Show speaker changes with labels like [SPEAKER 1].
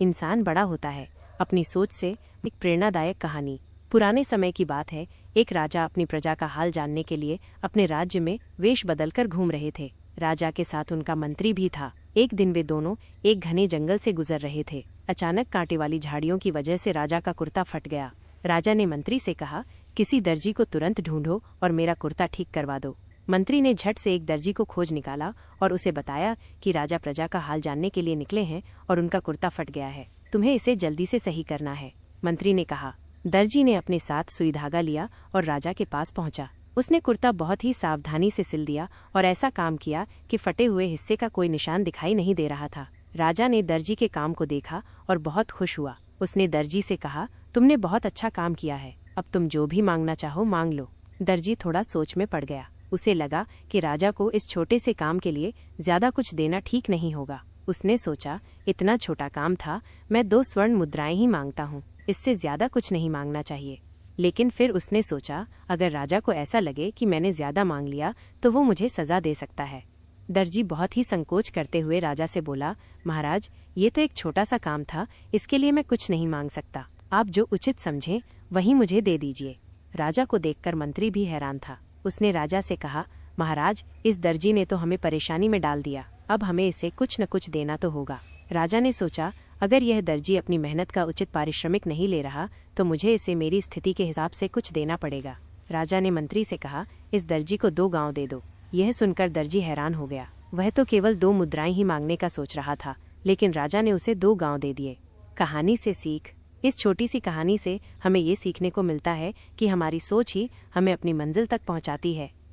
[SPEAKER 1] इंसान बड़ा होता है अपनी सोच से। एक प्रेरणादायक कहानी। पुराने समय की बात है, एक राजा अपनी प्रजा का हाल जानने के लिए अपने राज्य में वेश बदलकर घूम रहे थे। राजा के साथ उनका मंत्री भी था। एक दिन वे दोनों एक घने जंगल से गुजर रहे थे। अचानक कांटे वाली झाड़ियों की वजह से राजा का कुर्ता फट गया। राजा ने मंत्री से कहा, किसी दर्जी को तुरंत ढूंढो और मेरा कुर्ता ठीक करवा दो। मंत्री ने झट से एक दर्जी को खोज निकाला और उसे बताया कि राजा प्रजा का हाल जानने के लिए निकले हैं और उनका कुर्ता फट गया है, तुम्हें इसे जल्दी से सही करना है। मंत्री ने कहा। दर्जी ने अपने साथ सुई धागा लिया और राजा के पास पहुंचा। उसने कुर्ता बहुत ही सावधानी से सिल दिया और ऐसा काम किया कि फटे हुए हिस्से का कोई निशान दिखाई नहीं दे रहा था। राजा ने दर्जी के काम को देखा और बहुत खुश हुआ। उसने दर्जी से कहा, तुमने बहुत अच्छा काम किया है, अब तुम जो भी मांगना चाहो मांग लो। दर्जी थोड़ा सोच में पड़ गया। उसे लगा कि राजा को इस छोटे से काम के लिए ज्यादा कुछ देना ठीक नहीं होगा। उसने सोचा, इतना छोटा काम था, मैं 2 स्वर्ण मुद्राएं ही मांगता हूँ, इससे ज्यादा कुछ नहीं मांगना चाहिए। लेकिन फिर उसने सोचा, अगर राजा को ऐसा लगे कि मैंने ज्यादा मांग लिया तो वो मुझे सजा दे सकता है। दर्जी बहुत ही संकोच करते हुए राजा से बोला, महाराज, ये तो एक छोटा सा काम था, इसके लिए मैं कुछ नहीं मांग सकता। आप जो उचित समझें वही मुझे दे दीजिए। राजा को देखकर मंत्री भी हैरान था। उसने राजा से कहा, महाराज, इस दर्जी ने तो हमें परेशानी में डाल दिया, अब हमें इसे कुछ न कुछ देना तो होगा। राजा ने सोचा, अगर यह दर्जी अपनी मेहनत का उचित पारिश्रमिक नहीं ले रहा तो मुझे इसे मेरी स्थिति के हिसाब से कुछ देना पड़ेगा। राजा ने मंत्री से कहा, इस दर्जी को 2 गांव दे दो। यह सुनकर दर्जी हैरान हो गया। वह तो केवल 2 मुद्राएं ही मांगने का सोच रहा था, लेकिन राजा ने उसे 2 गांव दे दिए। कहानी से सीख। इस छोटी सी कहानी से हमें ये सीखने को मिलता है कि हमारी सोच ही हमें अपनी मंजिल तक पहुंचाती है।